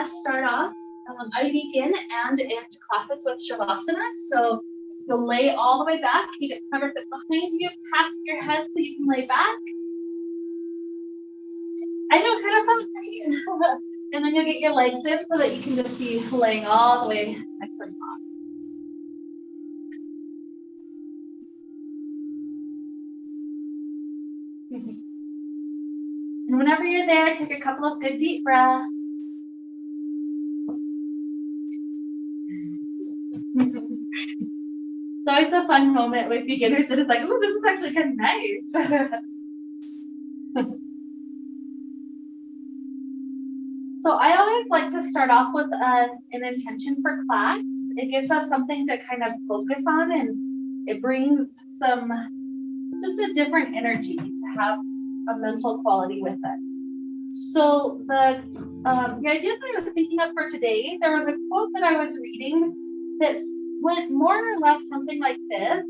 class start off, I begin and end classes with Shavasana. So you'll lay all the way back. You get the foot behind you, past your head so you can lay back. I know, kind of fun, right? And then you'll get your legs in so that you can just be laying all the way next to the top. And whenever you're there, take a couple of good deep breaths. It's always a fun moment with beginners that it's like, oh, this is actually kind of nice. So I always like to start off with an intention for class. It gives us something to kind of focus on, and it brings just a different energy to have a mental quality with it. So the idea that I was thinking of for today, there was a quote that I was reading that went more or less something like this.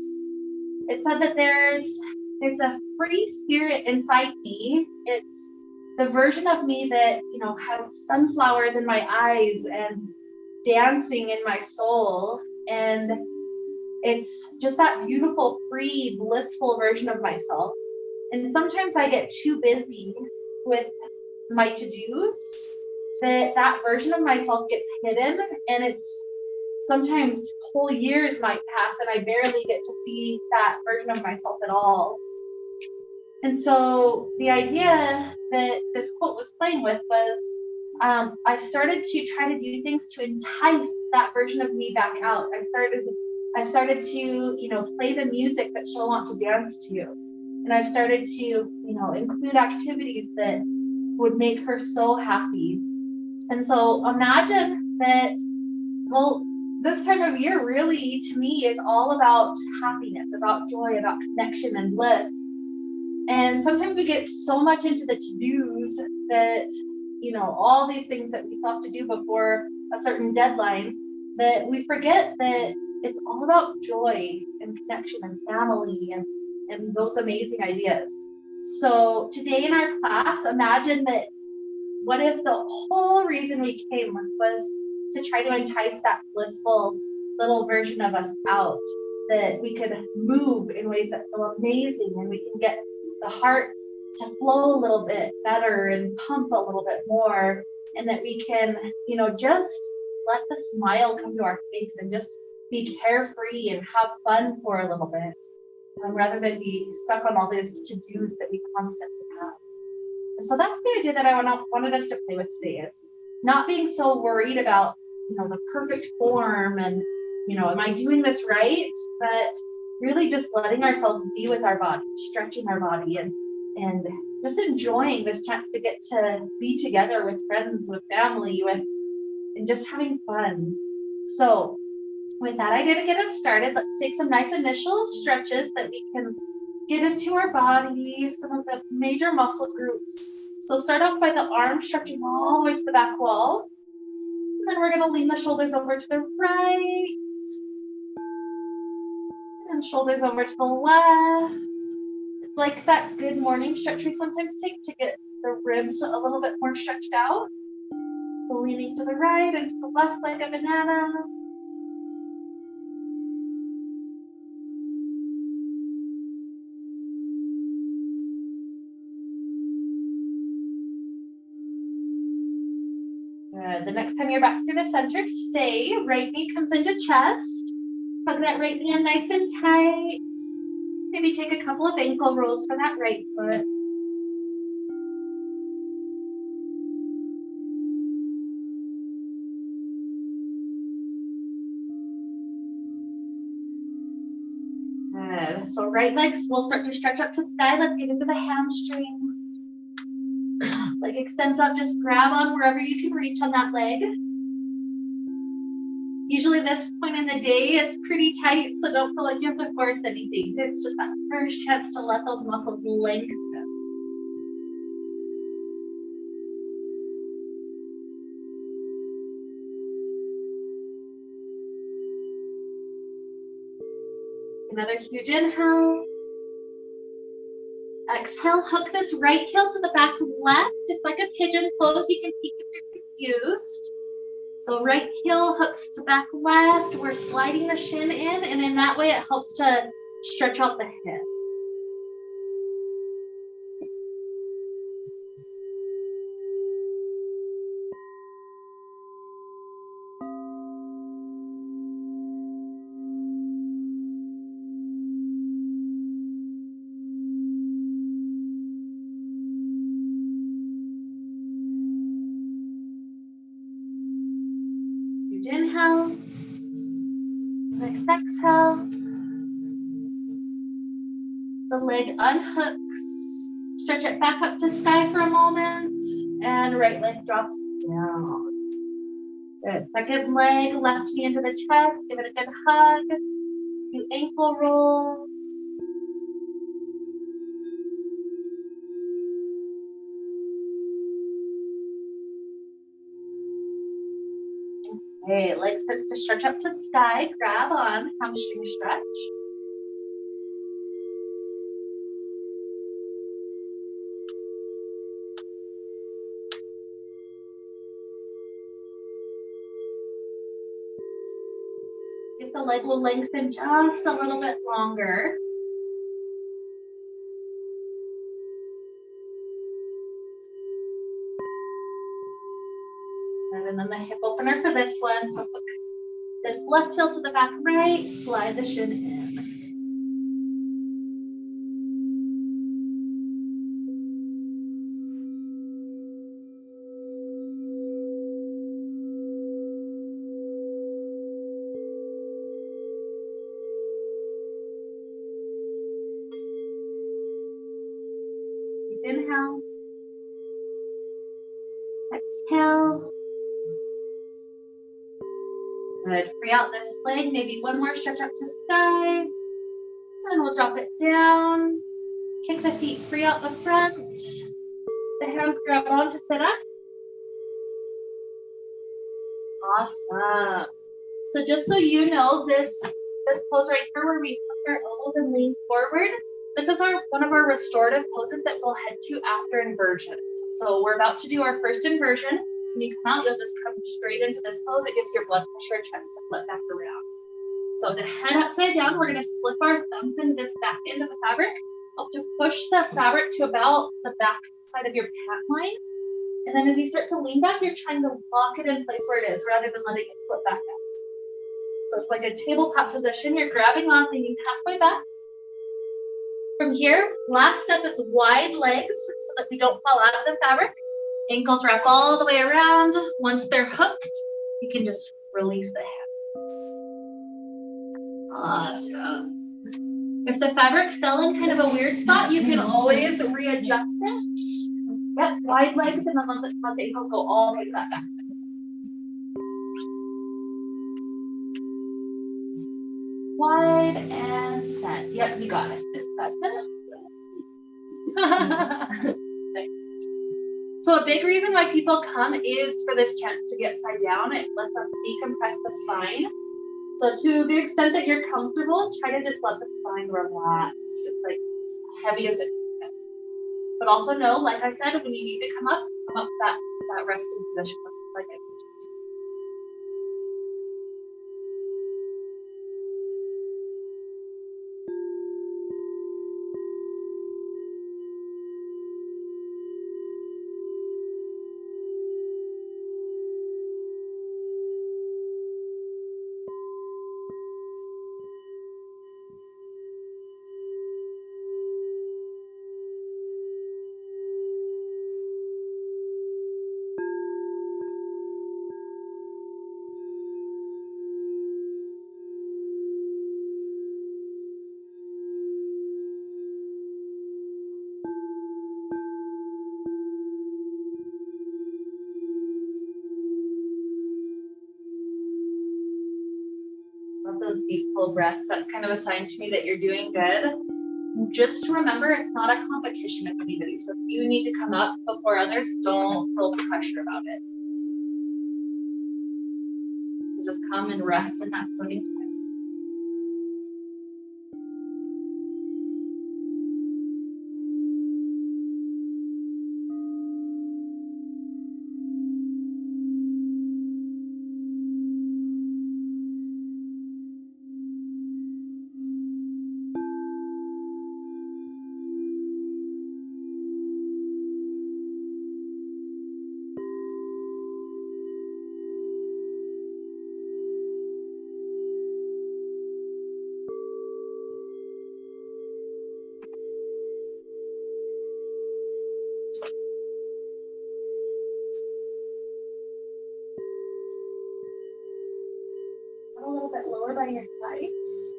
It said that there's a free spirit inside me. It's the version of me that, has sunflowers in my eyes and dancing in my soul. And it's just that beautiful, free, blissful version of myself. And sometimes I get too busy with my to-dos that version of myself gets hidden, and it's sometimes whole years might pass and I barely get to see that version of myself at all. And so the idea that this quote was playing with was I've started to try to do things to entice that version of me back out. I've started to, play the music that she'll want to dance to. And I've started to, include activities that would make her so happy. And so imagine that, this time of year really, to me, is all about happiness, about joy, about connection and bliss. And sometimes we get so much into the to-dos that, all these things that we still have to do before a certain deadline, that we forget that it's all about joy and connection and family and those amazing ideas. So today in our class, imagine that what if the whole reason we came was to try to entice that blissful little version of us out, that we could move in ways that feel amazing, and we can get the heart to flow a little bit better and pump a little bit more, and that we can, just let the smile come to our face and just be carefree and have fun for a little bit, rather than be stuck on all these to-dos that we constantly have. And so that's the idea that I wanted us to play with today, is not being so worried about, the perfect form and, am I doing this right? But really just letting ourselves be with our body, stretching our body, and just enjoying this chance to get to be together with friends, with family, and just having fun. So with that idea to get us started, let's take some nice initial stretches that we can get into our body, some of the major muscle groups. So start off by the arms stretching all the way to the back wall. And then we're going to lean the shoulders over to the right. And shoulders over to the left. It's like that good morning stretch we sometimes take to get the ribs a little bit more stretched out. So leaning to the right and to the left like a banana. Good. The next time you're back through the center, stay. Right knee comes into chest. Hug that right knee in nice and tight. Maybe take a couple of ankle rolls for that right foot. Good. So right legs will start to stretch up to sky. Let's get into the hamstrings. Leg extends up, just grab on wherever you can reach on that leg. Usually this point in the day, it's pretty tight, so don't feel like you have to force anything. It's just that first chance to let those muscles lengthen. Another huge inhale. Exhale, hook this right heel to the back left, just like a pigeon pose. You can peek if you're confused. So right heel hooks to back left. We're sliding the shin in, and in that way it helps to stretch out the hip. Huge inhale. Nice exhale. The leg unhooks. Stretch it back up to sky for a moment. And right leg drops down. Good. Second leg, left knee into the chest. Give it a good hug. Few ankle rolls. Okay, leg starts to stretch up to sky. Grab on, hamstring stretch. If the leg will lengthen just a little bit longer. And then the hip opener for this one. So hook this left heel to the back right, slide the shin in. Inhale. Exhale. Good. Free out this leg. Maybe one more stretch up to sky. Then we'll drop it down. Kick the feet free out the front. The hands grab on to sit up. Awesome. So just so you know, this pose right here where we hook our elbows and lean forward, this is one of our restorative poses that we'll head to after inversions. So we're about to do our first inversion. When you come out, you'll just come straight into this pose. It gives your blood pressure chance to flip back around. So to head upside down, we're going to slip our thumbs into this back end of the fabric. Help to push the fabric to about the back side of your pant line. And then as you start to lean back, you're trying to lock it in place where it is rather than letting it slip back up. So it's like a tabletop position. You're grabbing on, leaning halfway back. From here, last step is wide legs so that we don't fall out of the fabric. Ankles wrap all the way around. Once they're hooked, you can just release the hands. Awesome. If the fabric fell in kind of a weird spot, you can always readjust it. Yep, wide legs, and then let the ankles go all the way to that back. Wide and set. Yep, you got it. That's it. So a big reason why people come is for this chance to get upside down. It lets us decompress the spine. So to the extent that you're comfortable, try to just let the spine relax. It's like as heavy as it can. But also know, like I said, when you need to come up that resting position like I mentioned. Those deep full breaths, that's kind of a sign to me that you're doing good. Just remember, it's not a competition with anybody. So if you need to come up before others, don't feel pressure about it. Just come and rest in that floating time. A little bit lower by your thighs.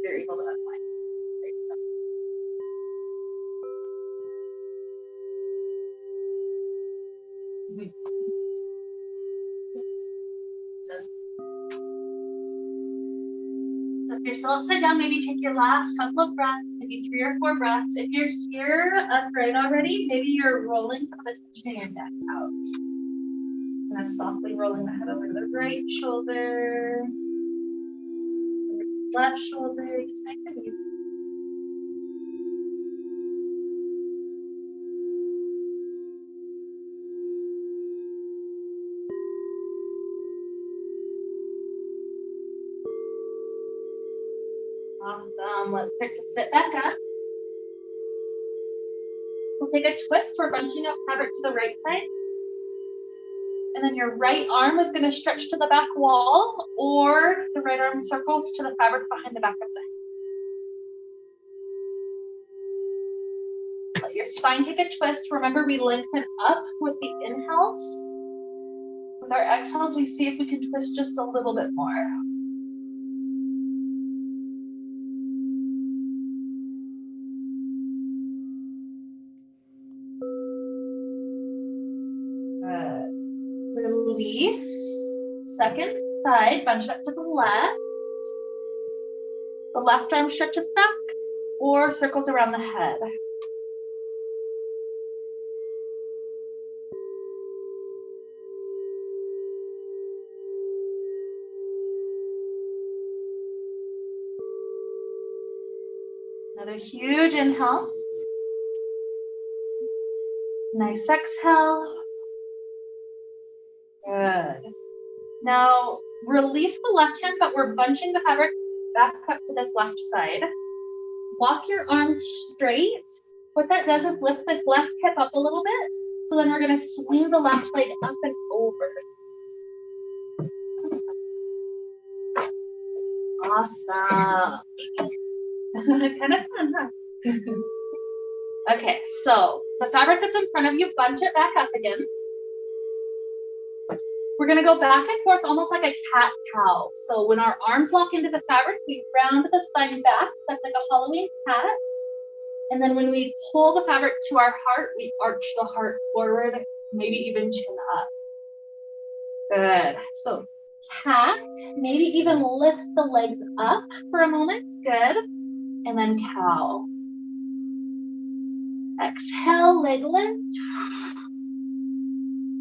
You're able to unwind. So if you're still upside down, maybe take your last couple of breaths, maybe 3 or 4 breaths. If you're here upright already, maybe you're rolling some of the tension in your neck out. Kind of softly rolling the head over to the right shoulder, left shoulder, just nice and easy. Awesome. Let's start to sit back up. We'll take a twist. We're bunching up fabric to the right side. And then your right arm is going to stretch to the back wall, or the right arm circles to the fabric behind the back of the head. Let your spine take a twist. Remember, we lengthen up with the inhales. With our exhales, we see if we can twist just a little bit more. Release. Second side, bunch up to the left. The left arm stretches back or circles around the head. Another huge inhale. Nice exhale. Good. Now release the left hand, but we're bunching the fabric back up to this left side. Walk your arms straight. What that does is lift this left hip up a little bit. So then we're going to swing the left leg up and over. Awesome. Kind of fun, huh? Okay, so the fabric that's in front of you, bunch it back up again. We're going to go back and forth almost like a cat-cow. So when our arms lock into the fabric, we round the spine back. That's like a Halloween cat. And then when we pull the fabric to our heart, we arch the heart forward, maybe even chin up. Good. So cat, maybe even lift the legs up for a moment. Good. And then cow. Exhale, leg lift.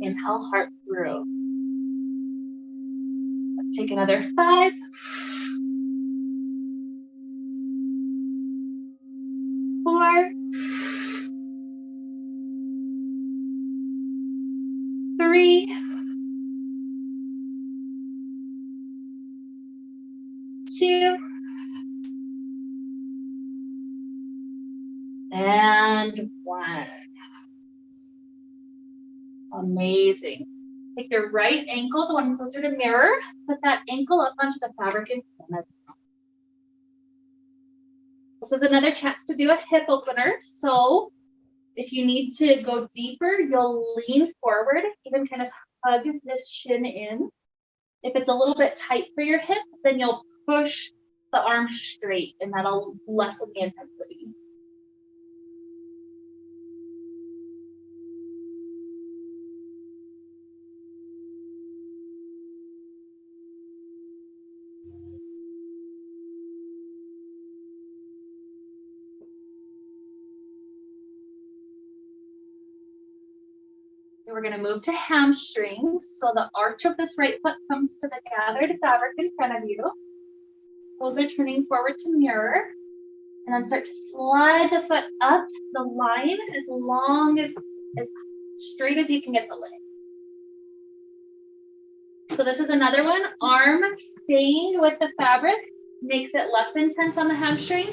Inhale, heart through. Let's take another 5. 4. 3. 2. And 1. Amazing. Take your right ankle, the one closer to mirror, put that ankle up onto the fabric in front of you. This is another chance to do a hip opener. So if you need to go deeper, you'll lean forward, even kind of hug this shin in. If it's a little bit tight for your hip, then you'll push the arm straight and that'll lessen the intensity. We're going to move to hamstrings. So the arch of this right foot comes to the gathered fabric in front of you. Toes are turning forward to mirror. And then start to slide the foot up the line as long as straight as you can get the leg. So this is another one. Arm staying with the fabric makes it less intense on the hamstring.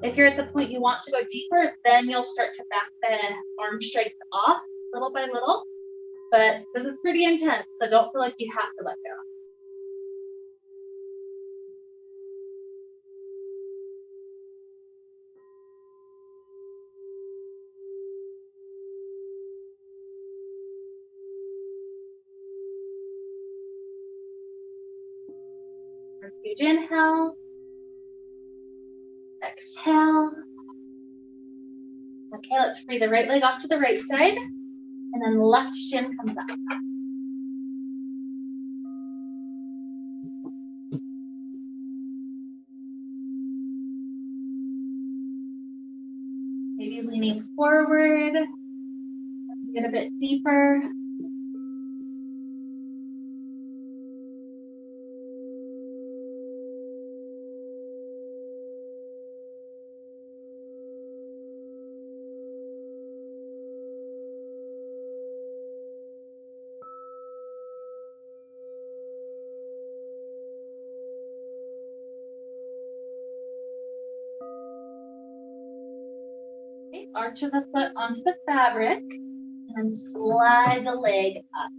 If you're at the point you want to go deeper, then you'll start to back the arm strength off little by little, but this is pretty intense, so don't feel like you have to let go. Huge inhale. Exhale. Okay, let's free the right leg off to the right side. And then the left shin comes up. Maybe leaning forward. Get a bit deeper. Okay, arch of the foot onto the fabric, and then slide the leg up.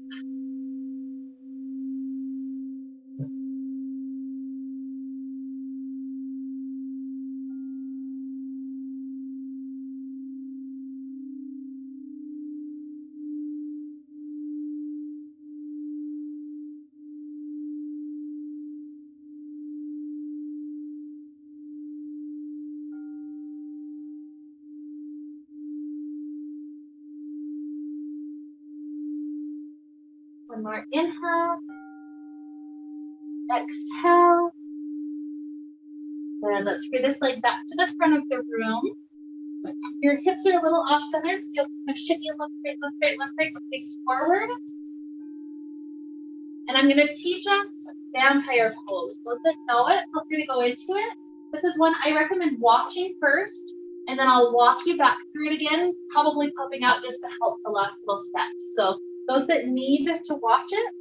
One more inhale. Exhale. Good. Let's bring this leg back to the front of the room. Your hips are a little off center, so you'll kind of shift your left, right, left, right, left, right, face forward. And I'm going to teach us vampire pose. Those that know it, feel free to go into it. This is one I recommend watching first, and then I'll walk you back through it again, probably popping out just to help the last little steps. So those that need to watch it,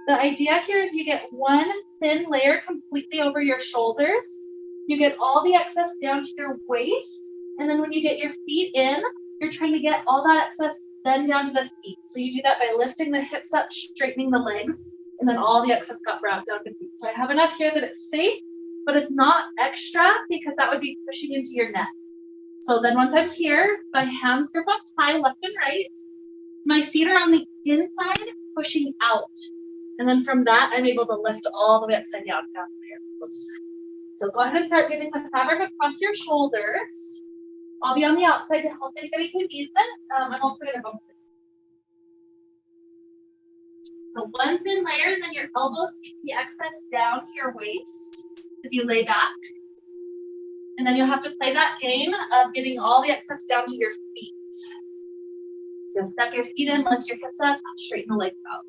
the idea here is you get one thin layer completely over your shoulders. You get all the excess down to your waist. And then when you get your feet in, you're trying to get all that excess then down to the feet. So you do that by lifting the hips up, straightening the legs, and then all the excess got brought down to the feet. So I have enough here that it's safe, but it's not extra because that would be pushing into your neck. So then once I'm here, my hands grip up high, left and right. My feet are on the inside, pushing out. And then from that, I'm able to lift all the way upside down my ankles. So go ahead and start getting the fabric across your shoulders. I'll be on the outside to help anybody who needs it. I'm also going to bump it. So one thin layer, and then your elbows keep the excess down to your waist as you lay back. And then you'll have to play that game of getting all the excess down to your feet. So step your feet in, lift your hips up, straighten the legs out.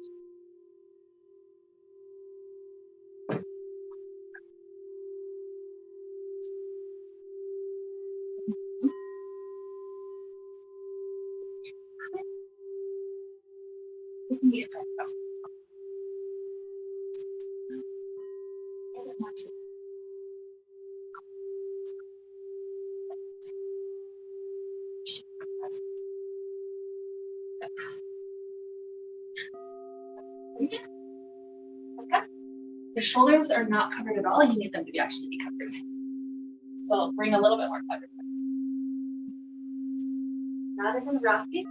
Okay. Your shoulders are not covered at all. You need them to actually be covered. So bring a little bit more coverage. Not even rocky.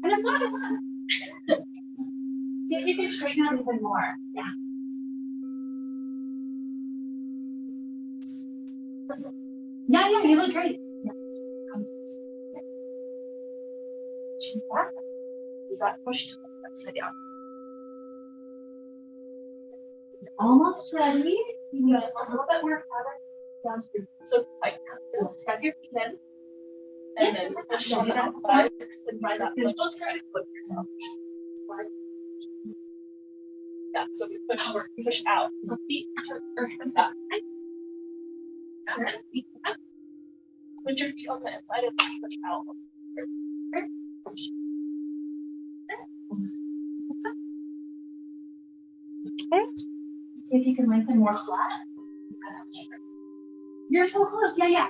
And it's not fun. See if you can straighten out even more. Yeah. Yeah, you look great. Yeah. Is that pushed upside down? Almost ready. You need just a little bit more fabric down to your so tight. So step your feet in. And then push on the outside. And by that push, put yourself. Yeah, so you push out. So feet or hands out. And then feet up. Put your feet on the inside and push out. Push. Okay. See if you can lengthen more flat. You're so close. Yeah.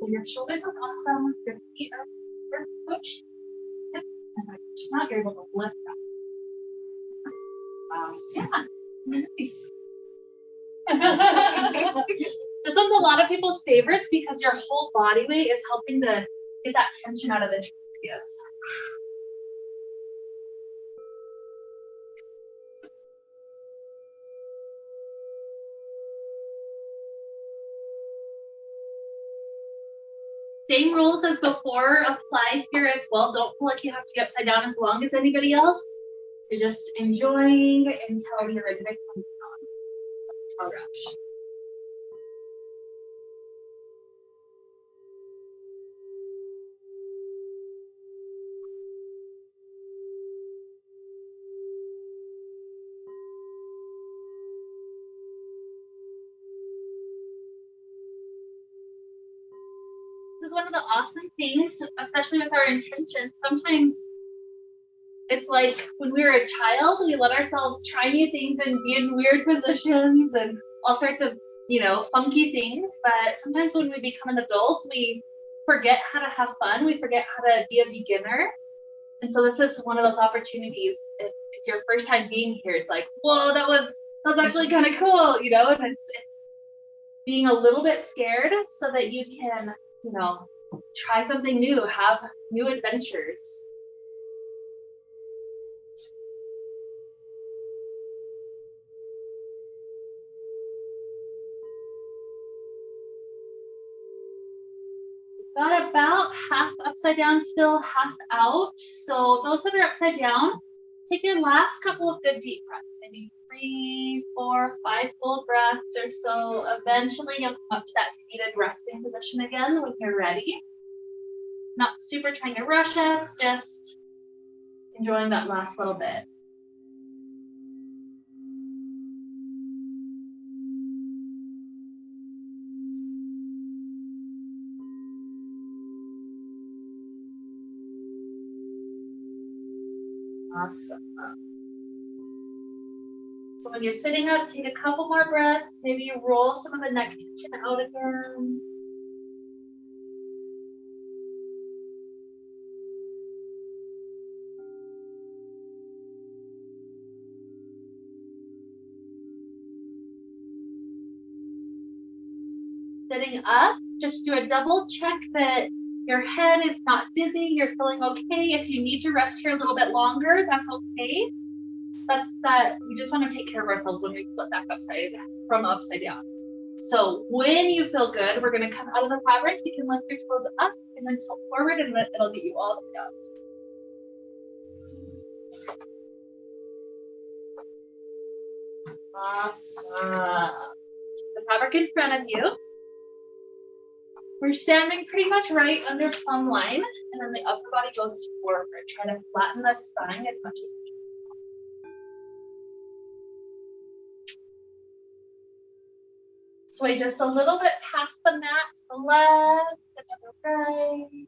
So your shoulders look awesome. Your feet are pushed. And by pushing out, you're able to lift up. Wow. Yeah. Nice. This one's a lot of people's favorites because your whole body weight is helping to get that tension out of the trapezius. Same rules as before apply here as well. Don't feel like you have to be upside down as long as anybody else. You're just enjoying until you're ready to come down. All right. This is one of the awesome things, especially with our intentions. Sometimes it's like when we were a child, we let ourselves try new things and be in weird positions and all sorts of, funky things. But sometimes when we become an adult, we forget how to have fun. We forget how to be a beginner. And so this is one of those opportunities. If it's your first time being here, it's like, whoa, that was actually kind of cool, and it's being a little bit scared so that you can, try something new, have new adventures. Got about half upside down still, half out. So those that are upside down, take your last couple of good deep breaths, maybe 3, 4, 5 full breaths or so. Eventually you'll come up to that seated resting position again when you're ready. Not super trying to rush us, just enjoying that last little bit. Awesome. So when you're sitting up, take a couple more breaths. Maybe you roll some of the neck tension out again. Sitting up, just do a double check that your head is not dizzy, you're feeling okay. If you need to rest here a little bit longer, that's okay. That's that we just want to take care of ourselves when we flip back upside down. So when you feel good, we're going to come out of the fabric. You can lift your toes up and then tilt forward, and it'll get you all the way up. Awesome. The fabric in front of you. We're standing pretty much right under plumb line, and then the upper body goes forward. Try to flatten the spine as much as you can. Sway just a little bit past the mat to the left, to the right.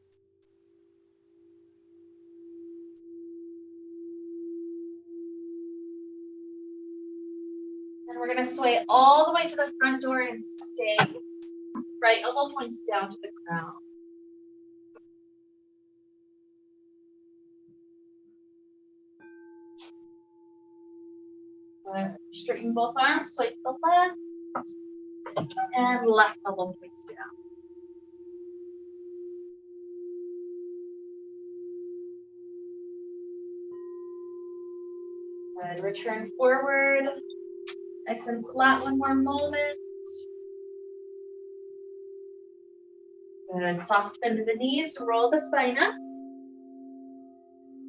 And we're going to sway all the way to the front door and stay. Right elbow points down to the ground. Straighten both arms, sway to the left, and left elbow points down. Good. Return forward, nice and flat. One more moment. Good. Soft bend to the knees, roll the spine up.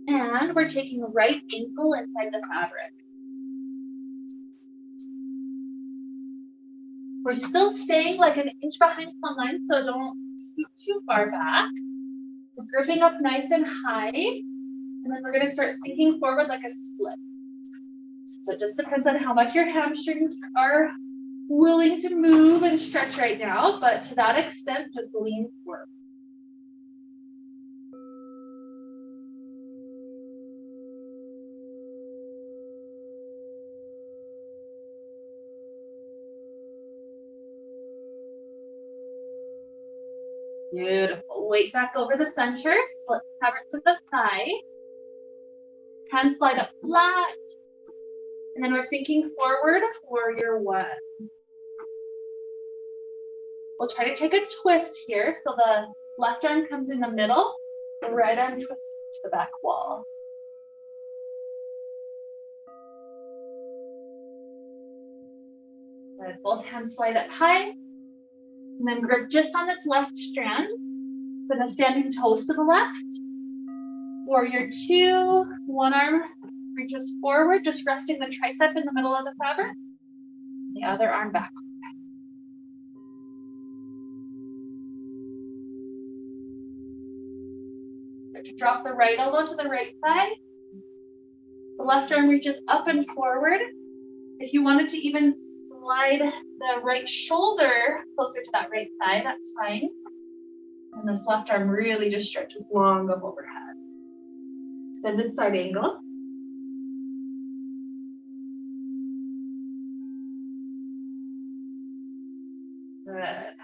And we're taking right ankle inside the fabric. We're still staying like an inch behind plumb line, so don't scoot too far back. We're gripping up nice and high. And then we're going to start sinking forward like a split. So it just depends on how much your hamstrings are willing to move and stretch right now, but to that extent, just lean forward. Beautiful. Weight back over the center, slip the fabric to the thigh. Hands slide up flat. And then we're sinking forward, warrior one. We'll try to take a twist here. So the left arm comes in the middle, the right arm twists to the back wall. Good. Both hands slide up high. And then grip just on this left strand. With the standing toes to the left. Warrior two, one arm reaches forward, just resting the tricep in the middle of the fabric. The other arm back. Start to drop the right elbow to the right thigh. The left arm reaches up and forward. If you wanted to even slide the right shoulder closer to that right thigh, that's fine. And this left arm really just stretches long up overhead. Extended side angle. Good.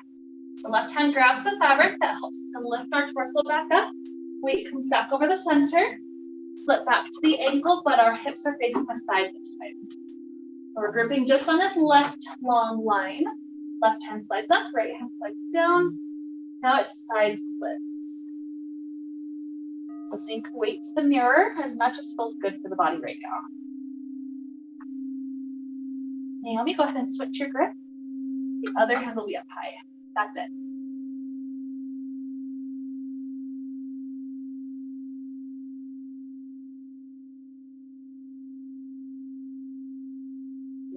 So left hand grabs the fabric. That helps to lift our torso back up. Weight comes back over the center. Flip back to the ankle, but our hips are facing the side this time. So we're gripping just on this left long line. Left hand slides up, right hand slides down. Now it's side splits. So sink weight to the mirror as much as feels good for the body right now. Naomi, go ahead and switch your grip. The other hand will be up high. That's it.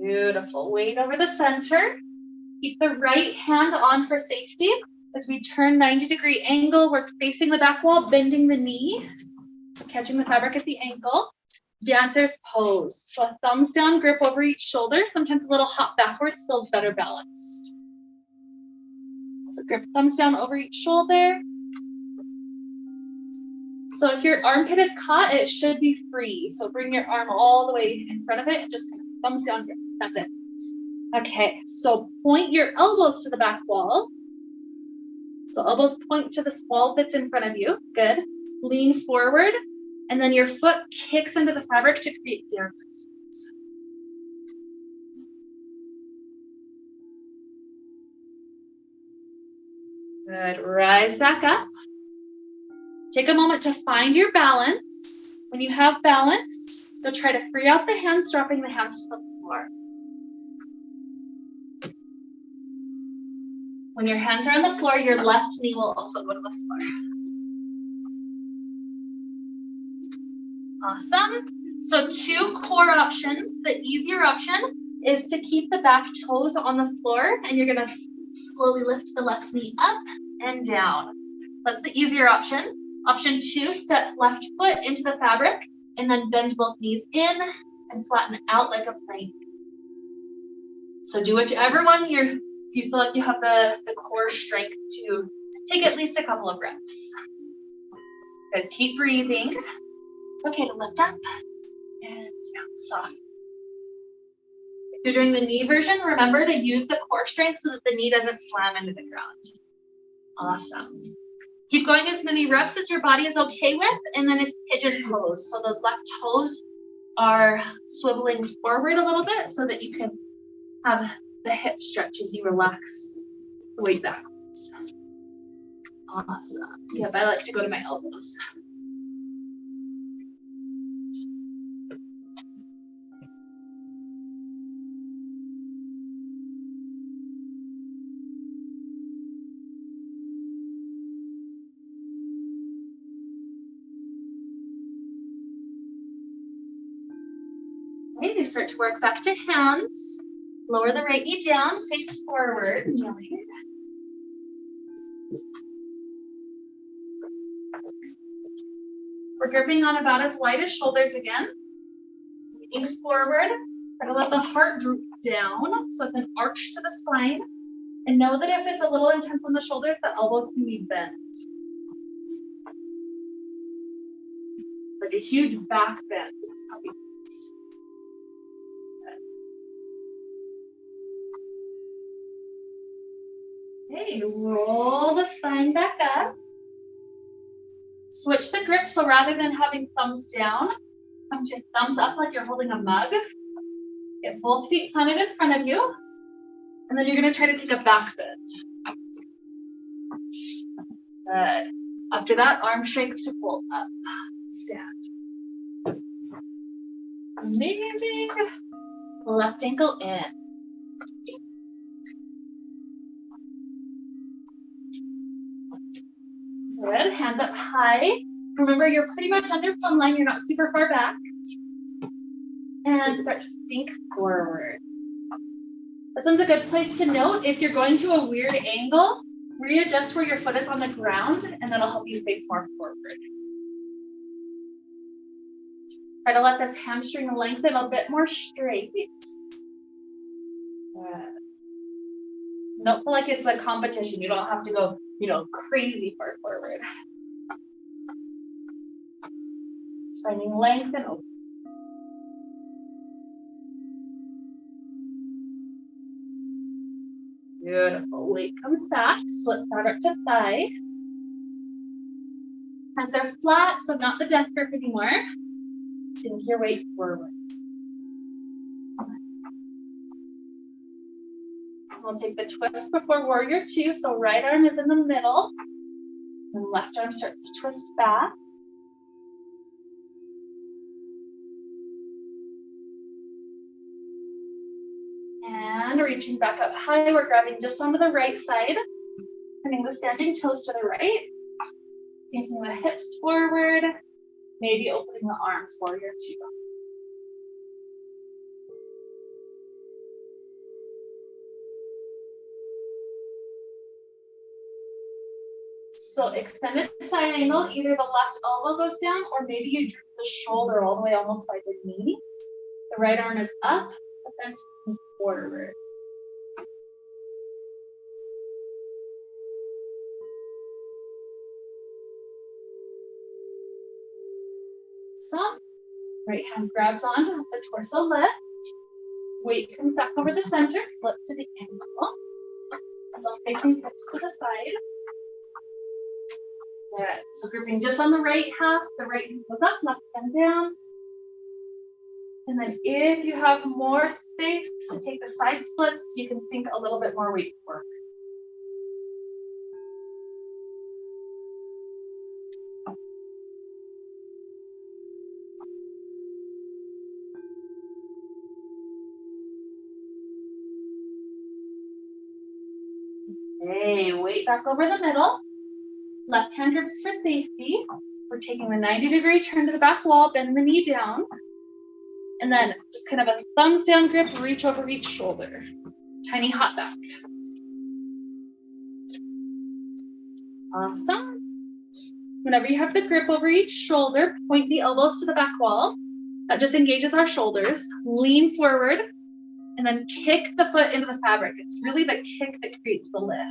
Beautiful. Weight over the center. Keep the right hand on for safety. As we turn 90-degree angle, we're facing the back wall, bending the knee, catching the fabric at the ankle. Dancer's pose. So a thumbs down grip over each shoulder. Sometimes a little hop backwards feels better balanced. So grip thumbs down over each shoulder. So if your armpit is caught, it should be free. So bring your arm all the way in front of it and just thumbs down grip. That's it. Okay, so point your elbows to the back wall. So elbows point to this wall that's in front of you. Good. Lean forward, and then your foot kicks into the fabric to create dancer's pose. Good. Rise back up. Take a moment to find your balance. When you have balance, you'll try to free out the hands, dropping the hands to the floor. When your hands are on the floor, your left knee will also go to the floor. Awesome. So two core options. The easier option is to keep the back toes on the floor, and you're gonna slowly lift the left knee up and down. That's the easier option. Option two, step left foot into the fabric and then bend both knees in and flatten out like a plank. So do whichever one you feel like you have the core strength to take at least a couple of reps. Good, keep breathing. It's okay to lift up and down, soft. If you're doing the knee version, remember to use the core strength so that the knee doesn't slam into the ground. Awesome. Keep going as many reps as your body is okay with, and then it's pigeon pose. So those left toes are swiveling forward a little bit so that you can have the hip stretch as you relax the weight backwards. Awesome. Yep, I like to go to my elbows. Okay, you start to work back to hands. Lower the right knee down, face forward, kneeling. We're gripping on about as wide as shoulders again. Leaning forward, try to let the heart droop down, so it's an arch to the spine. And know that if it's a little intense on the shoulders, the elbows can be bent. Like a huge back bend. Okay, roll the spine back up. Switch the grip, so rather than having thumbs down, come to thumbs up like you're holding a mug. Get both feet planted in front of you. And then you're gonna try to take a back bend. Good. After that, arm strength to pull up. Stand. Amazing. Left ankle in. high. Remember, you're pretty much under plumb line. You're not super far back. And start to sink forward. This one's a good place to note. If you're going to a weird angle, readjust where your foot is on the ground, and that'll help you face more forward. Try to let this hamstring lengthen a bit more straight. Don't feel like it's a competition. You don't have to go, crazy far forward. Just finding length and open. Beautiful. Weight comes back. Slip that up to thigh. Hands are flat, so not the death grip anymore. Sink your weight forward. We'll take the twist before warrior two. So right arm is in the middle. And left arm starts to twist back. And reaching back up high, we're grabbing just onto the right side. Turning the standing toes to the right. Taking the hips forward. Maybe opening the arms, warrior two. So extended side angle, either the left elbow goes down or maybe you droop the shoulder all the way almost by the knee. The right arm is up, but then to forward. So, right hand grabs onto the torso lift. Weight comes back over the center, slip to the ankle. Still facing hips to the side. Good. So gripping just on the right half, the right hand goes up, left hand down. And then if you have more space to take the side splits, you can sink a little bit more weight forward. Okay, weight back over the middle. Left hand grips for safety. We're taking the 90-degree turn to the back wall, bend the knee down. And then just kind of a thumbs down grip, reach over each shoulder. Tiny hop back. Awesome. Whenever you have the grip over each shoulder, point the elbows to the back wall. That just engages our shoulders. Lean forward and then kick the foot into the fabric. It's really the kick that creates the lift.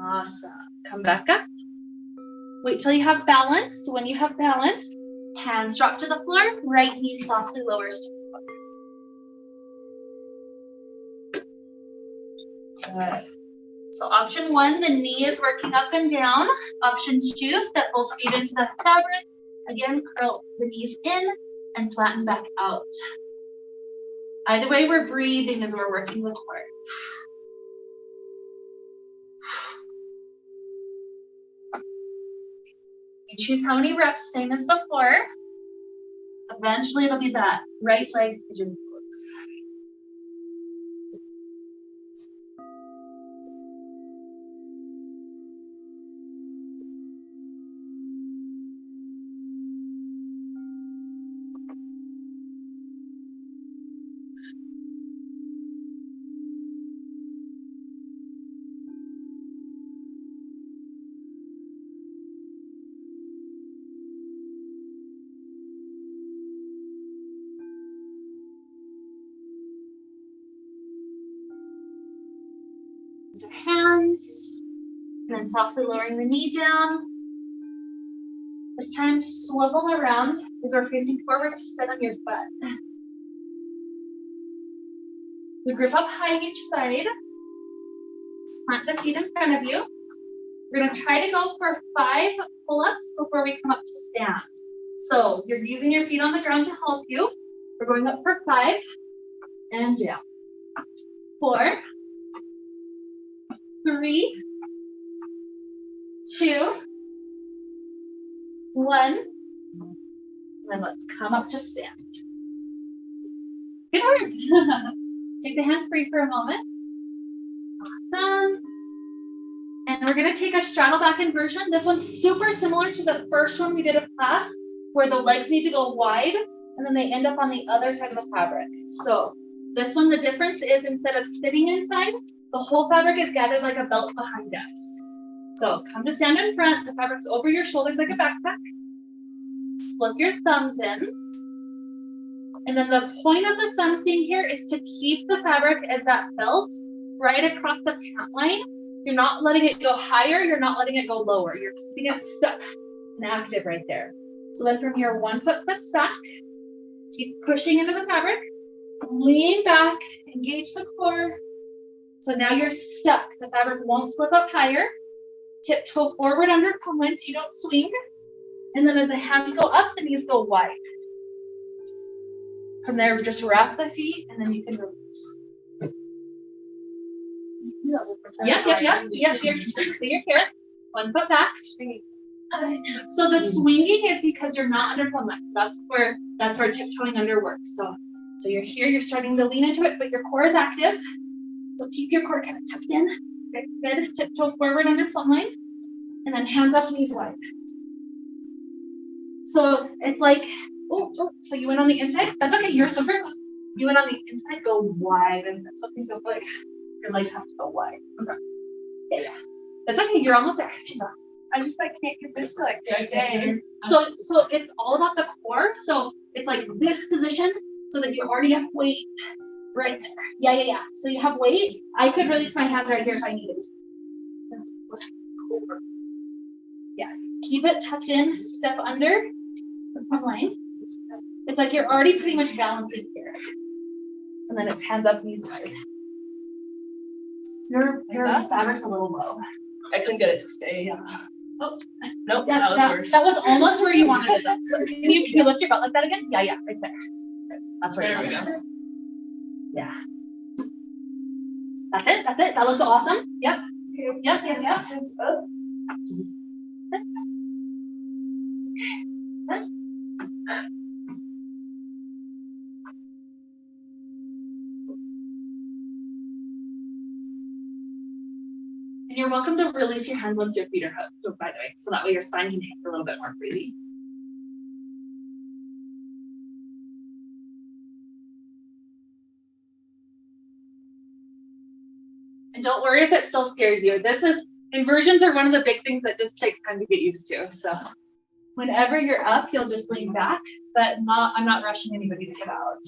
Awesome. Come back up. Wait till you have balance. When you have balance, hands drop to the floor, right knee softly lowers to the floor. Good. So option one, the knee is working up and down. Option two, step both feet into the fabric. Again, curl the knees in and flatten back out. Either way, we're breathing as we're working the core. You choose how many reps, same as before. Eventually, it'll be that right leg pigeon pose. Into hands, and then softly lowering the knee down. This time, swivel around as we're facing forward to sit on your butt. We grip up high each side. Plant the feet in front of you. We're going to try to go for 5 pull-ups before we come up to stand. So you're using your feet on the ground to help you. We're going up for 5 and down. 4, 3, 2, 1. And then let's come up to stand. Good work. Take the hands free for a moment. Awesome. And we're gonna take a straddle back inversion. This one's super similar to the first one we did of class, where the legs need to go wide and then they end up on the other side of the fabric. So this one, the difference is instead of sitting inside, the whole fabric is gathered like a belt behind us. So come to stand in front, the fabric's over your shoulders like a backpack. Flip your thumbs in. And then the point of the thumbs being here is to keep the fabric as that belt right across the pant line. You're not letting it go higher, you're not letting it go lower. You're keeping it stuck and active right there. So then from here, 1 foot flips back. Keep pushing into the fabric. Lean back, engage the core. So now you're stuck. The fabric won't slip up higher. Tiptoe forward under palm line so you don't swing. And then as the hands go up, the knees go wide. From there, just wrap the feet and then you can release. Yep. Clear here. 1 foot back. So the swinging is because you're not under plumb line. That's where tiptoeing under works. So you're here, you're starting to lean into it, but your core is active. So keep your core kind of tucked in. Good. Tiptoe forward under plumb line. And then hands up, knees wide. So it's like, so you went on the inside. That's okay. You're so fast. You went on the inside, go wide. And so things go like your legs have to go wide. Okay. Yeah. That's okay. You're almost there. So, I just can't get this to like the other day. So it's all about the core. So it's like this position so that you already have weight right there. Yeah. So you have weight. I could release my hands right here if I needed to. Yes. Keep it tucked in. Step under the front line. It's like you're already pretty much balancing here. And then it's hands up, knees wide. Your fabric's a little low. I couldn't get it to stay. Oh. Nope, that was worse. That was almost where you wanted it. So can you lift your belt like that again? Yeah, right there. That's where we go. Yeah. That's it. That looks awesome. Yep. And you're welcome to release your hands once your feet are hooked, by the way, so that way your spine can hang a little bit more freely. And don't worry if it still scares you. Inversions are one of the big things that just takes time to get used to. So whenever you're up, you'll just lean back, but I'm not rushing anybody to get out.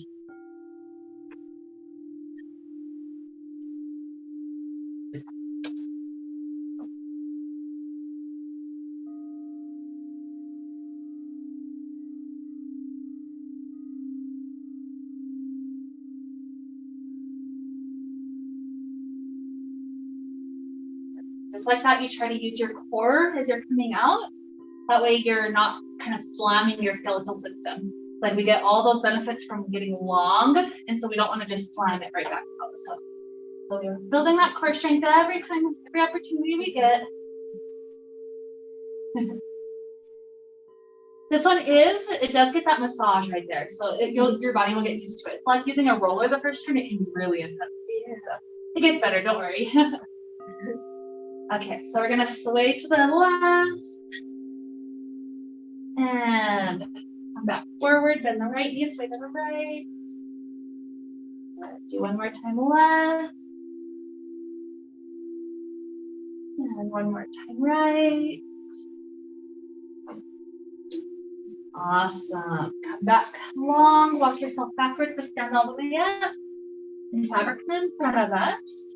Just like that, you try to use your core as you're coming out. That way you're not kind of slamming your skeletal system. Like we get all those benefits from getting long, and so we don't want to just slam it right back out. So we're building that core strength every opportunity we get. This one it does get that massage right there. So your body will get used to it. It's like using a roller the first time, it can be really intense. Yeah. So it gets better, don't worry. Okay, so we're gonna sway to the left. And come back forward, bend the right knee, sway to the right. Do one more time left. And one more time right. Awesome. Come back long, walk yourself backwards to stand all the way up. And fabric in front of us.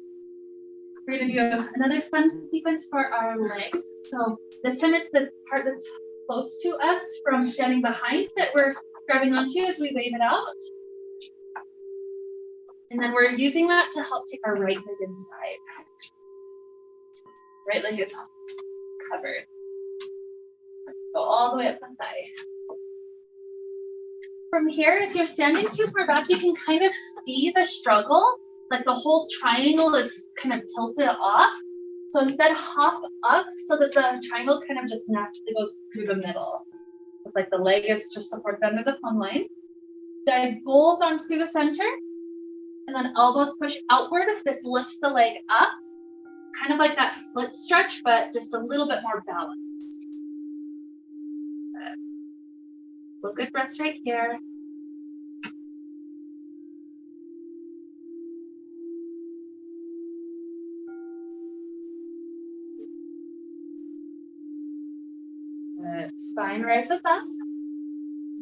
We're going to do another fun sequence for our legs. So this time it's this part that's close to us from standing behind that we're grabbing onto as we wave it out. And then we're using that to help take our right leg inside. Right leg is covered. Go all the way up the thigh. From here, if you're standing too far back, you can kind of see the struggle. Like the whole triangle is kind of tilted off. So instead, hop up so that the triangle kind of just naturally goes through the middle. It's like the leg is just supported under the plumb line. Dive both arms through the center. And then elbows push outward. This lifts the leg up. kind of like that split stretch, but just a little bit more balanced. Good. Good breaths right here. Good. Spine rises up.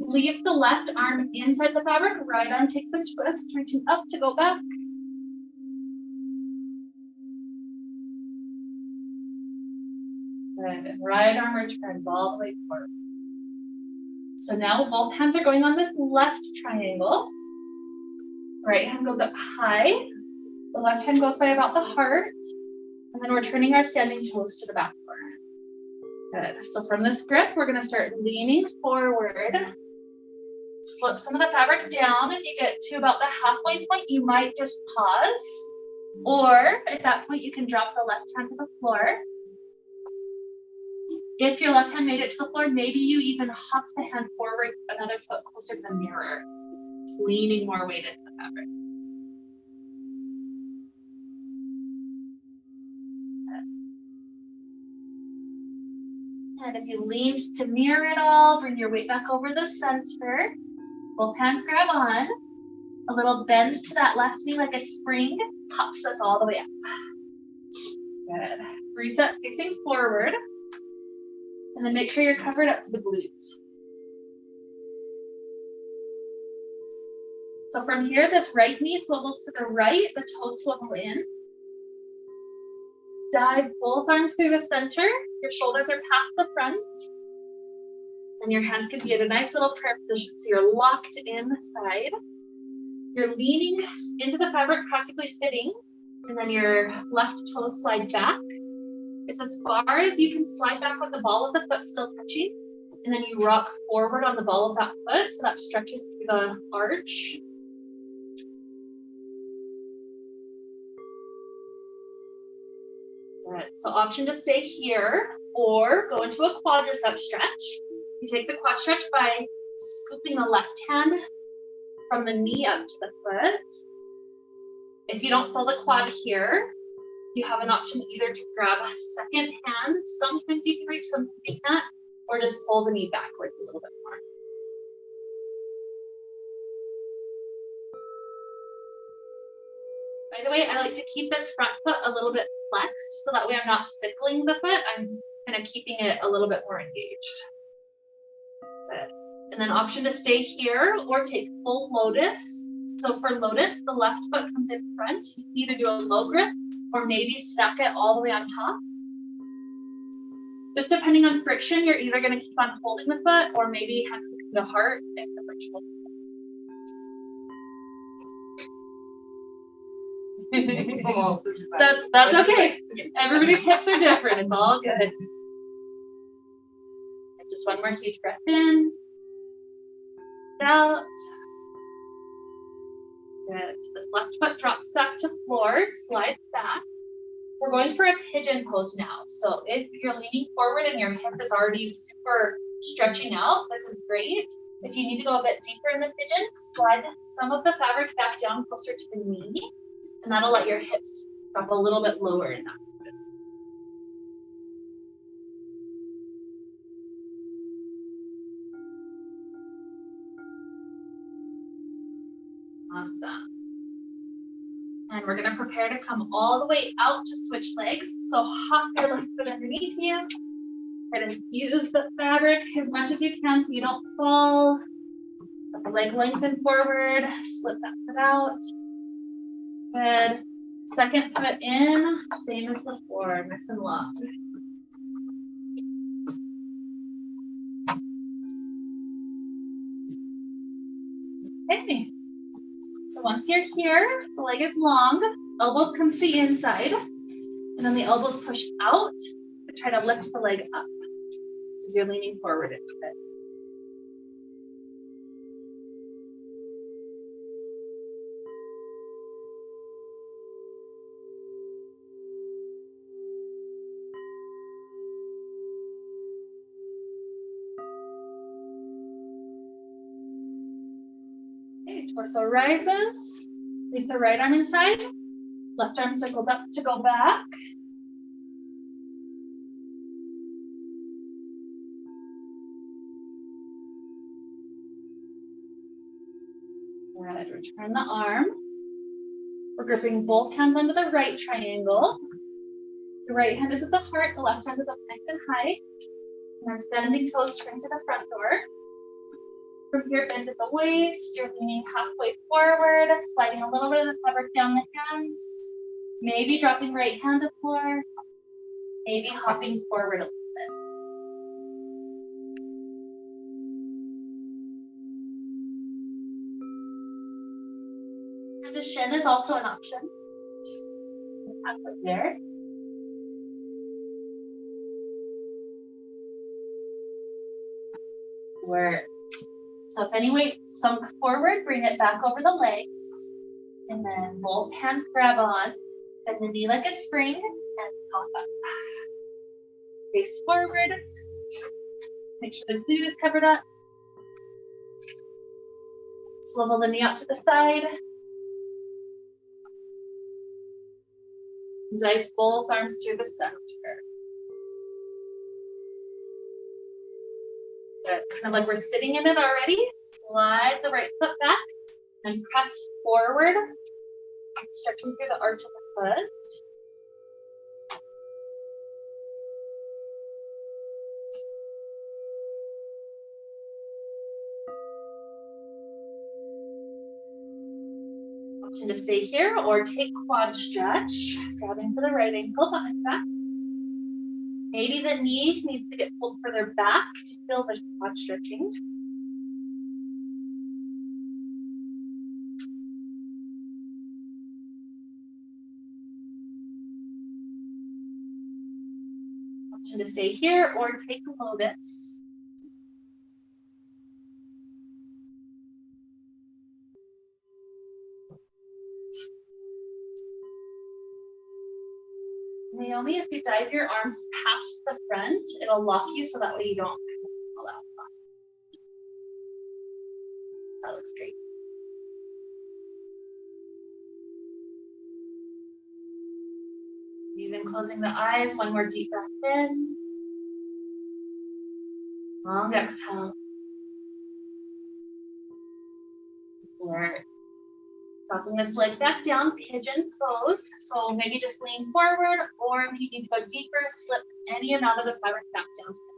Leave the left arm inside the fabric, right arm takes a twist, reaching up to go back. Good. Right arm returns all the way forward. So now both hands are going on this left triangle. Right hand goes up high. The left hand goes by about the heart. And then we're turning our standing toes to the back corner. Good. So from this grip, we're going to start leaning forward. Slip some of the fabric down as you get to about the halfway point. You might just pause. Or at that point, you can drop the left hand to the floor. If your left hand made it to the floor, maybe you even hop the hand forward another foot closer to the mirror. Just leaning more weight into the fabric. And if you leaned to mirror it all, bring your weight back over the center. Both hands grab on. A little bend to that left knee like a spring pops us all the way up. Good. Reset facing forward. And then make sure you're covered up to the glutes. So from here, this right knee swivels to the right, the toes swivel in. Dive both arms through the center. Your shoulders are past the front. And your hands can be at a nice little prayer position. So you're locked inside. You're leaning into the fabric, practically sitting. And then your left toes slide back. It's as far as you can slide back with the ball of the foot still touching. And then you rock forward on the ball of that foot. So that stretches through the arch. Good. So option to stay here or go into a quadricep stretch. You take the quad stretch by scooping the left hand from the knee up to the foot. If you don't feel the quad here, you have an option either to grab a second hand. Sometimes you can reach, sometimes you can't, or just pull the knee backwards a little bit more. By the way, I like to keep this front foot a little bit flexed so that way I'm not sickling the foot. I'm kind of keeping it a little bit more engaged. Good. And then option to stay here or take full lotus. So for lotus, the left foot comes in front. You can either do a low grip or maybe stack it all the way on top. Just depending on friction, you're either going to keep on holding the foot or maybe hands to the heart if the friction will. That's okay. Everybody's hips are different. It's all good. And just one more huge breath in. Out. Good. So this left foot drops back to floor, slides back. We're going for a pigeon pose now. So if you're leaning forward and your hip is already super stretching out, this is great. If you need to go a bit deeper in the pigeon, slide some of the fabric back down closer to the knee, and that'll let your hips drop a little bit lower in that. Awesome. And we're going to prepare to come all the way out to switch legs. So hop your left foot underneath you. Try to use the fabric as much as you can so you don't fall. Let the leg lengthen forward. Slip that foot out. Good. Second foot in, same as before, nice and long. Okay. So once you're here, the leg is long, elbows come to the inside, and then the elbows push out to try to lift the leg up as you're leaning forward into it. Torso rises, leave the right arm inside, left arm circles up to go back, Good. Return the arm. We're gripping both hands under the right triangle. The right hand is at the heart, the left hand is up nice and high. And then bending toes, turn to the front door. From here, bend at the waist. You're leaning halfway forward, sliding a little bit of the fabric down the hands. Maybe dropping right hand to floor. Maybe hopping forward a little bit. And the shin is also an option. Halfway there. Work. So if any weight sunk forward, bring it back over the legs. And then both hands grab on. Bend the knee like a spring and pop up. Face forward. Make sure the glute is covered up. Swivel the knee out to the side. Dive both arms through the center. Good. Kind of like we're sitting in it already. Slide the right foot back and press forward, stretching through the arch of the foot. Option to stay here or take quad stretch, grabbing for the right ankle behind back. Maybe the knee needs to get pulled further back to feel the quad stretching. Option to stay here or take lotus. Naomi, if you dive your arms past the front, it'll lock you so that way you don't fall out. That looks great. Even closing the eyes, one more deep breath in. Long exhale. Work. Dropping this leg back down, pigeon pose. So maybe just lean forward, or if you need to go deeper, slip any amount of the fabric back down to the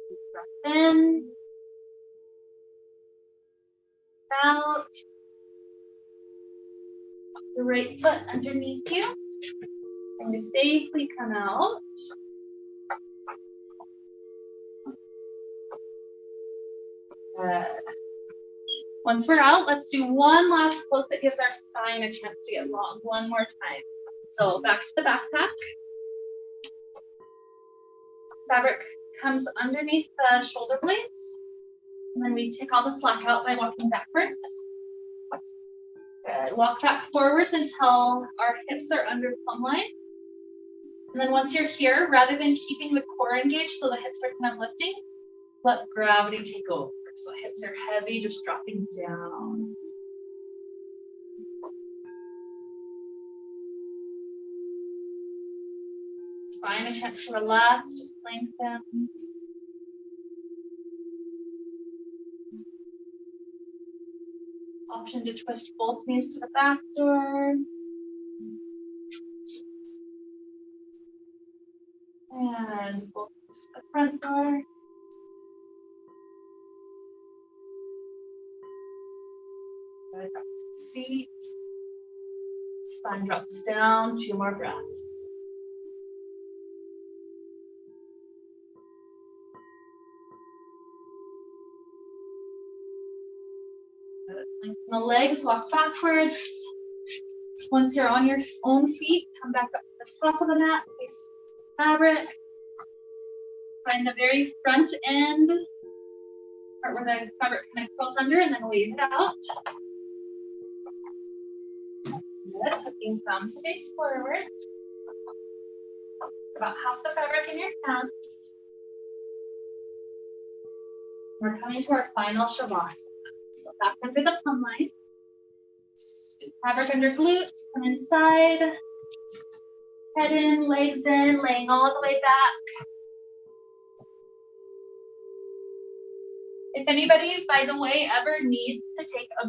deep breath in. Out. The right foot underneath you. And to safely come out. Good. Once we're out, let's do one last pose that gives our spine a chance to get long. One more time. So back to the backpack. Fabric comes underneath the shoulder blades. And then we take all the slack out by walking backwards. Good. Walk back forwards until our hips are under plumb line. And then once you're here, rather than keeping the core engaged so the hips are kind of lifting, let gravity take over. So hips are heavy, just dropping down. Spine a chance to relax, just lengthen. Option to twist both knees to the back door. And both knees to the front door. Back up to the seat. Spine drops down, 2 more breaths. Lengthen the legs, walk backwards. Once you're on your own feet, come back up to the top of the mat, face the fabric. Find the very front end, part where the fabric kind of curls under, and then wave it out. Good, hooking thumbs face forward. About half the fabric in your hands. We're coming to our final Shavasana. So back under the plumb line. Fabric under glutes, come inside. Head in, legs in, laying all the way back. If anybody, by the way, ever needs to take a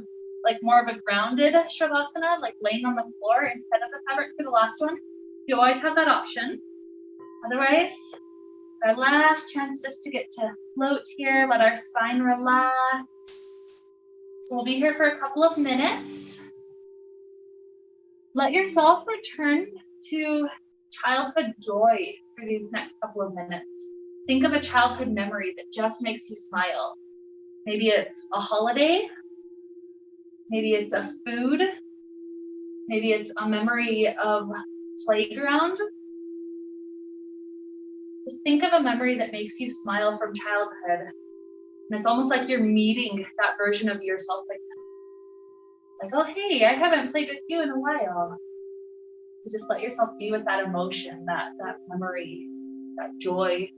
more of a grounded Shavasana, like laying on the floor instead of the fabric for the last one, you always have that option. Otherwise, our last chance just to get to float here, let our spine relax. So we'll be here for a couple of minutes. Let yourself return to childhood joy for these next couple of minutes. Think of a childhood memory that just makes you smile. Maybe it's a holiday. Maybe it's a food. Maybe it's a memory of playground. Just think of a memory that makes you smile from childhood. And it's almost like you're meeting that version of yourself again. Like, oh, hey, I haven't played with you in a while. You just let yourself be with that emotion, that memory, that joy.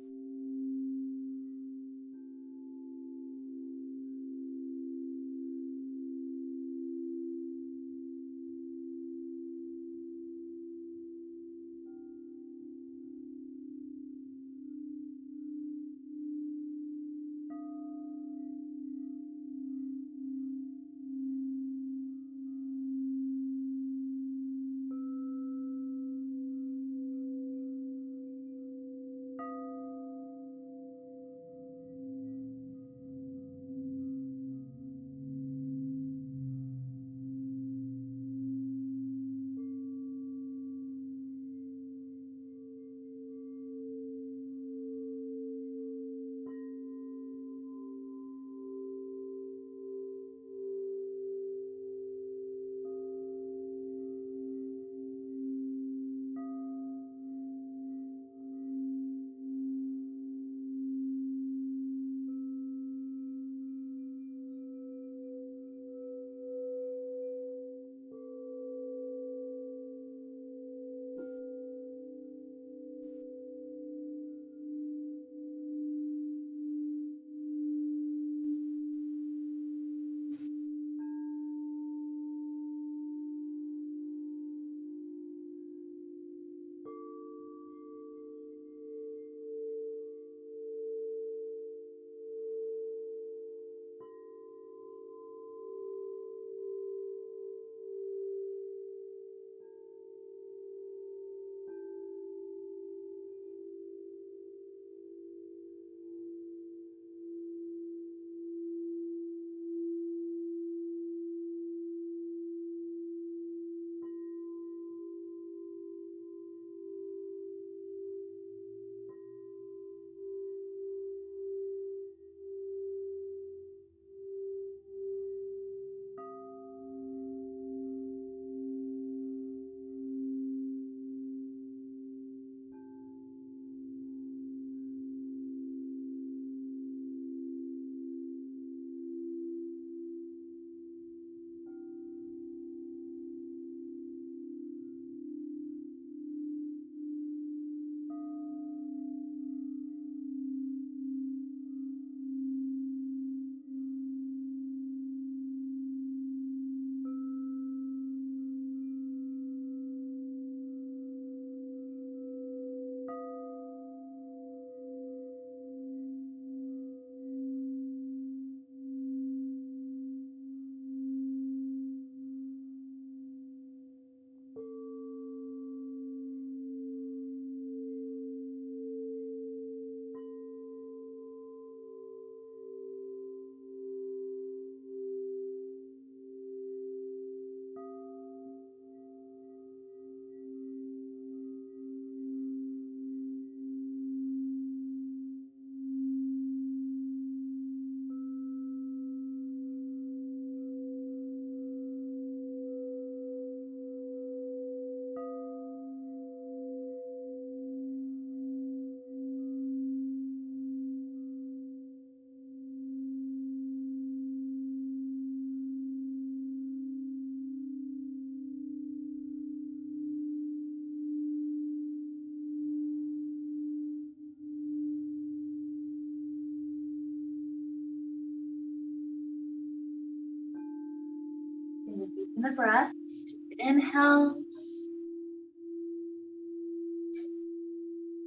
Deepen the breaths. Deep inhales.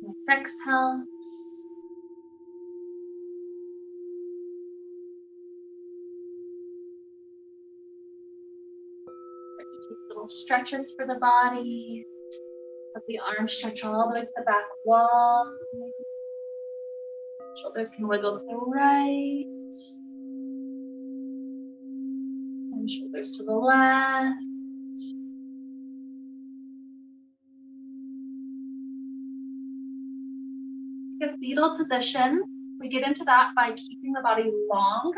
Next exhales. Little stretches for the body. Let the arms stretch all the way to the back wall. Shoulders can wiggle to the right. And shoulders to the left. Take a fetal position. We get into that by keeping the body long,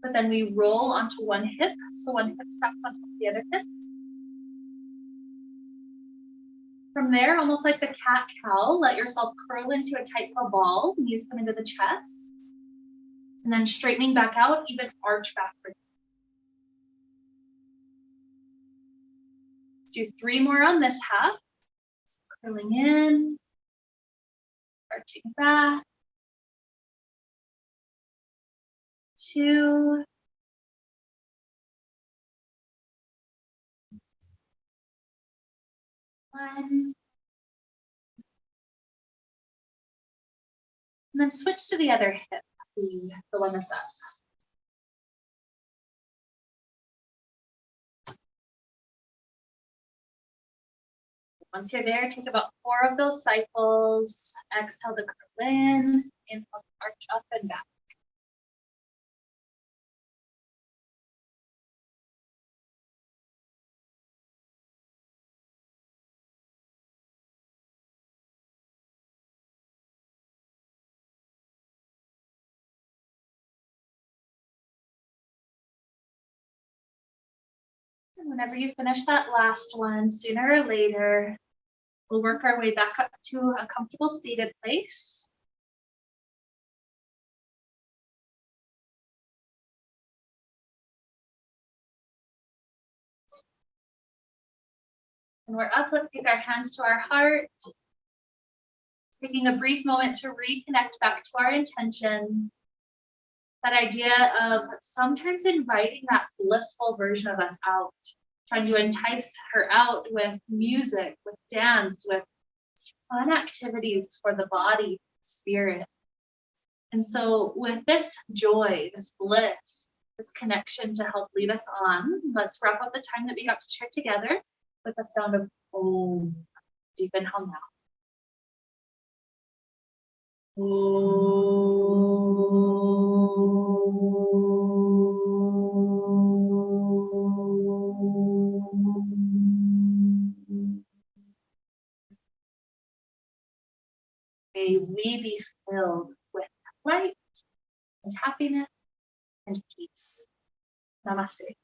but then we roll onto one hip. So one hip steps onto the other hip. From there, almost like the cat-cow, let yourself curl into a tight little ball. Knees come into the chest. And then straightening back out, even arch backward. Let's do 3 more on this half. So curling in, arching back. 2. 1. And then switch to the other hip, the one that's up. Once you're there, take about 4 of those cycles. Exhale to curl in, inhale, arch up and back. And whenever you finish that last one, sooner or later, we'll work our way back up to a comfortable seated place. And we're up, let's take our hands to our heart. Taking a brief moment to reconnect back to our intention. That idea of sometimes inviting that blissful version of us out, trying to entice her out with music, with dance, with fun activities for the body, spirit. And so with this joy, this bliss, this connection to help lead us on, let's wrap up the time that we got to share together with the sound of Om. Deep inhale now. May we be filled with light and happiness and peace. Namaste.